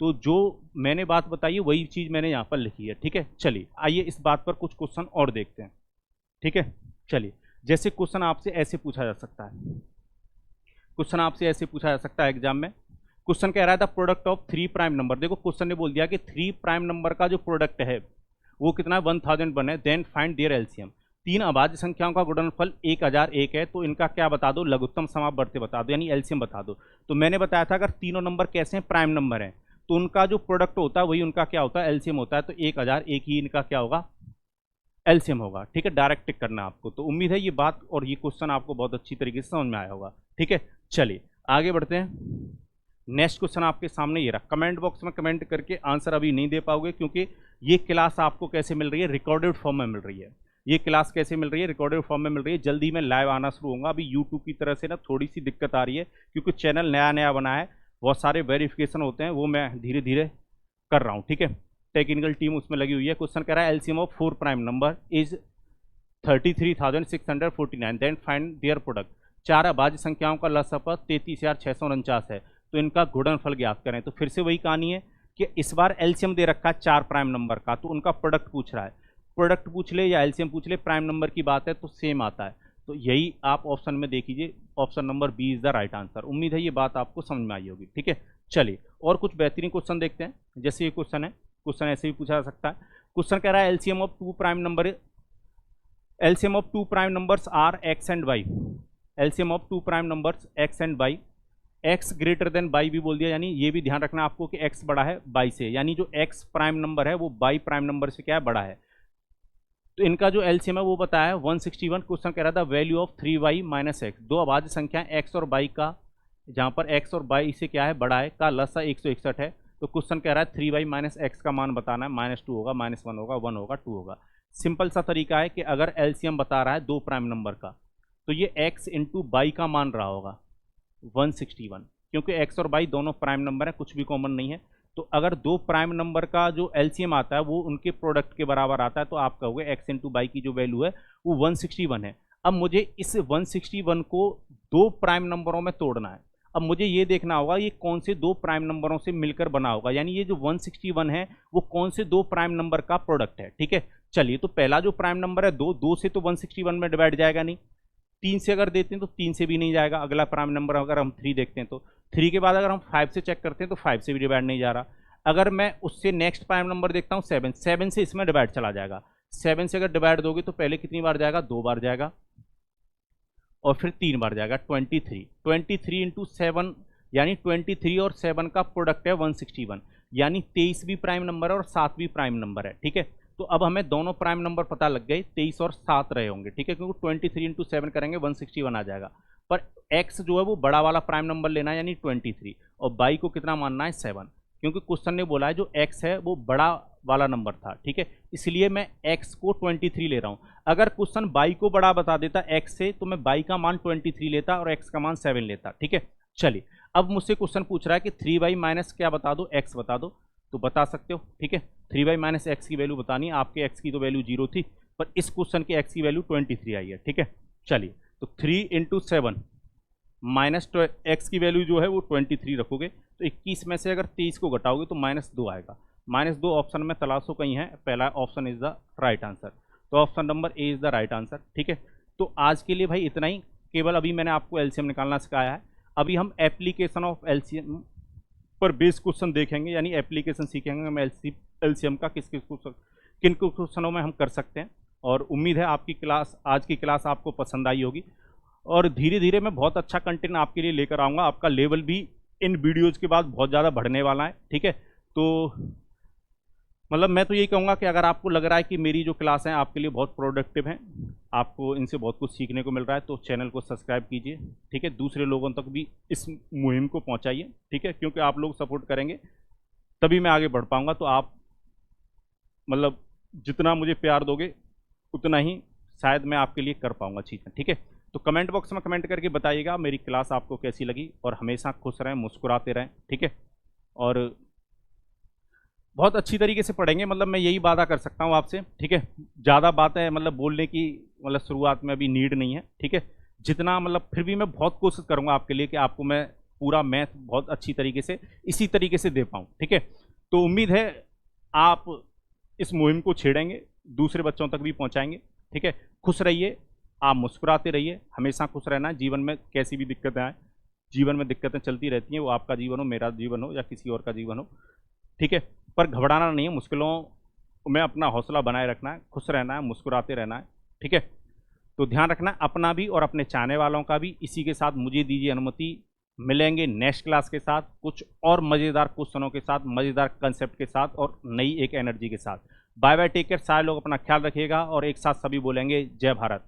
तो जो मैंने बात बताई है वही चीज़ मैंने यहाँ पर लिखी है। ठीक है, चलिए आइए इस बात पर कुछ क्वेश्चन और देखते हैं। ठीक है, चलिए जैसे क्वेश्चन आपसे ऐसे पूछा जा सकता है, क्वेश्चन आपसे ऐसे पूछा जा सकता है एग्जाम में। क्वेश्चन कह रहा था प्रोडक्ट ऑफ 3 प्राइम नंबर, देखो क्वेश्चन ने बोल दिया कि 3 प्राइम नंबर का जो प्रोडक्ट है वो कितना है, 1001 है, देन फाइंड देयर एलसीएम। 3 अभाज्य संख्याओं का गुणनफल 1001 है, तो इनका क्या बता दो, लघुत्तम समापवर्ती बता दो, यानी एलसीएम बता दो। तो मैंने बताया था अगर तीनों नंबर कैसे हैं, प्राइम नंबर हैं, तो उनका जो प्रोडक्ट होता है वही उनका क्या होता है, एलसीएम होता है। तो 1001 ही इनका क्या होगा, एलसीएम होगा। ठीक है, डायरेक्ट टिक करना आपको। तो उम्मीद है ये बात और ये क्वेश्चन आपको बहुत अच्छी तरीके से समझ में आया होगा। ठीक है, चलिए आगे बढ़ते हैं। नेक्स्ट क्वेश्चन आपके सामने ये रहा, कमेंट बॉक्स में कमेंट करके आंसर अभी नहीं दे पाओगे क्योंकि ये क्लास आपको कैसे मिल रही है, रिकॉर्डेड फॉर्म में मिल रही है। ये क्लास कैसे मिल रही है, रिकॉर्डेड फॉर्म में मिल रही है। जल्दी में लाइव आना शुरू होगा। अभी यूट्यूब की तरह से ना थोड़ी सी दिक्कत आ रही है क्योंकि चैनल नया नया बना है, बहुत सारे वेरिफिकेशन होते हैं, वो मैं धीरे धीरे कर रहा हूँ। ठीक है, टेक्निकल टीम उसमें लगी हुई है। क्वेश्चन कह रहा है LCM of 4 prime number is 33,649, then find their product. 4 अभाज्य संख्याओं का लसअ 33,649 है, तो इनका गुणनफल ज्ञात करें। तो फिर से वही कहानी है कि इस बार एलसीएम दे रखा है 4 प्राइम नंबर का, तो उनका प्रोडक्ट पूछ रहा है। प्रोडक्ट पूछ ले या एलसीएम पूछ ले, प्राइम नंबर की बात है तो सेम आता है। तो यही आप ऑप्शन में देख लीजिए, option number B is the right answer. उम्मीद है ये बात आपको समझ में आई होगी। ठीक है, चलिए और कुछ बेहतरीन क्वेश्चन देखते हैं। जैसे ये क्वेश्चन है, क्वेश्चन ऐसे भी पूछा जा सकता है। क्वेश्चन कह रहा है LCM of 2 prime number, LCM of 2 prime numbers are x and y. LCM of 2 prime numbers x and y, x greater than y भी बोल दिया, यानी ये भी ध्यान रखना आपको कि एक्स बड़ा है बाई से, यानी जो एक्स प्राइम नंबर है वो बाई प्राइम नंबर से क्या है, बड़ा है। तो इनका जो एलसीएम है वो बताया है 161। क्वेश्चन कह रहा था value of 3y minus x, दो अभाज्य संख्या एक्स और बाई का, जहाँ पर एक्स और बाई से क्या है, बड़ा है, का लसा 161 है। तो क्वेश्चन कह रहा है 3y माइनस एक्स का मान बताना है, -2 होगा, -1 होगा, 1 होगा, 2 होगा। सिंपल सा तरीका है कि अगर एलसीएम बता रहा है 2 प्राइम नंबर का, तो ये x इंटू बाई का मान रहा होगा 161, क्योंकि x और बाई दोनों प्राइम नंबर है, कुछ भी कॉमन नहीं है। तो अगर दो प्राइम नंबर का जो एलसीएम आता है वो उनके प्रोडक्ट के बराबर आता है, तो आप कहोगे x इंटू बाई की जो वैल्यू है वो 161 है। अब मुझे इस 161 को दो प्राइम नंबरों में तोड़ना है। अब मुझे ये देखना होगा ये कौन से दो प्राइम नंबरों से मिलकर बना होगा, यानी ये जो 161 है वो कौन से दो प्राइम नंबर का प्रोडक्ट है। ठीक है, चलिए, तो पहला जो प्राइम नंबर है दो से तो 161 में डिवाइड जाएगा नहीं, 3 से अगर देते हैं तो 3 से भी नहीं जाएगा। अगला प्राइम नंबर अगर हम 3 देखते हैं तो 3 के बाद अगर हम 5 से चेक करते हैं तो 5 से भी डिवाइड नहीं जा रहा। अगर मैं उससे नेक्स्ट प्राइम नंबर देखता हूँ 7 से इसमें डिवाइड चला जाएगा। 7 से अगर डिवाइड दोगे तो पहले कितनी बार जाएगा, 2 बार जाएगा और फिर 3 बार जाएगा। 23 इंटू 7 यानी 23 और 7 का प्रोडक्ट है 161, यानी 23 भी प्राइम नंबर है और 7 भी प्राइम नंबर है। ठीक है, तो अब हमें दोनों प्राइम नंबर पता लग गए, 23 और 7 रहे होंगे। ठीक है, क्योंकि 23 इंटू 7 करेंगे 161 आ जाएगा, पर x जो है वो बड़ा वाला प्राइम नंबर लेना है यानी 23, और बाई को कितना मानना है 7, क्योंकि क्वेश्चन ने बोला है जो x है वो बड़ा वाला नंबर था। ठीक है, इसलिए मैं x को 23 ले रहा हूँ। अगर क्वेश्चन बाई को बड़ा बता देता x से तो मैं बाई का मान 23 लेता और x का मान 7 लेता। ठीक है, चलिए, अब मुझसे क्वेश्चन पूछ रहा है कि 3 माइनस क्या बता दो, x बता दो, तो बता सकते हो। ठीक है, 3 माइनस एक्स की वैल्यू बतानी है, आपके x की तो वैल्यू 0 थी, पर इस क्वेश्चन के x की वैल्यू 23 आई है। ठीक है, चलिए, तो 3 इंटू 7 माइनस एक्स की वैल्यू जो है वो 23 रखोगे, तो 21 में से अगर 23 को घटाओगे तो -2 आएगा। -2 ऑप्शन में तलाशो कहीं है, पहला option is the right answer, तो option number A is the right answer. ठीक है, तो आज के लिए भाई इतना ही, केवल अभी मैंने आपको एलसीएम निकालना सिखाया है। अभी हम एप्लीकेशन ऑफ एलसीएम पर बेस क्वेश्चन देखेंगे, यानी एप्लीकेशन सीखेंगे हम एलसीएम का किस किन क्वेश्चनों में हम कर सकते हैं। और उम्मीद है आपकी क्लास, आज की क्लास आपको पसंद आई होगी, और धीरे धीरे मैं बहुत अच्छा कंटेंट आपके लिए लेकर आऊँगा। आपका लेवल भी इन वीडियोज़ के बाद बहुत ज़्यादा बढ़ने वाला है। ठीक है, तो मतलब मैं तो यही कहूँगा कि अगर आपको लग रहा है कि मेरी जो क्लास हैं आपके लिए बहुत प्रोडक्टिव हैं, आपको इनसे बहुत कुछ सीखने को मिल रहा है, तो चैनल को सब्सक्राइब कीजिए। ठीक है, दूसरे लोगों तक भी इस मुहिम को पहुँचाइए। ठीक है, क्योंकि आप लोग सपोर्ट करेंगे तभी मैं आगे बढ़ पाऊँगा। तो आप मतलब जितना मुझे प्यार दोगे उतना ही शायद मैं आपके लिए कर पाऊँगा चीज़ें। ठीक है, तो कमेंट बॉक्स में कमेंट करके बताइएगा मेरी क्लास आपको कैसी लगी, और हमेशा खुश रहें, मुस्कुराते रहें। ठीक है, और बहुत अच्छी तरीके से पढ़ेंगे, मतलब मैं यही वादा कर सकता हूँ आपसे। ठीक है, ज़्यादा बातें मतलब बोलने की मतलब शुरुआत में अभी नीड नहीं है। ठीक है, जितना मतलब फिर भी मैं बहुत कोशिश करूँगा आपके लिए कि आपको मैं पूरा मैथ बहुत अच्छी तरीके से इसी तरीके से दे पाऊँ। ठीक है, तो उम्मीद है आप इस मुहिम को छेड़ेंगे, दूसरे बच्चों तक भी पहुँचाएंगे। ठीक है, खुश रहिए, आप मुस्कुराते रहिए, हमेशा खुश रहना है। जीवन में कैसी भी दिक्कतें आए, जीवन में दिक्कतें चलती रहती हैं, वो आपका जीवन हो, मेरा जीवन हो, या किसी और का जीवन हो। ठीक है, पर घबराना नहीं है, मुश्किलों में अपना हौसला बनाए रखना है, खुश रहना है, मुस्कुराते रहना है। ठीक है, तो ध्यान रखना है अपना भी और अपने चाहने वालों का भी। इसी के साथ मुझे दीजिए अनुमति, मिलेंगे नेक्स्ट क्लास के साथ, कुछ और मज़ेदार क्वेश्चनों के साथ, मज़ेदार कंसेप्ट के साथ और नई एक एनर्जी के साथ। बाय बाय, टेक केयर, सारे लोग अपना ख्याल रखिएगा, और एक साथ सभी बोलेंगे जय भारत।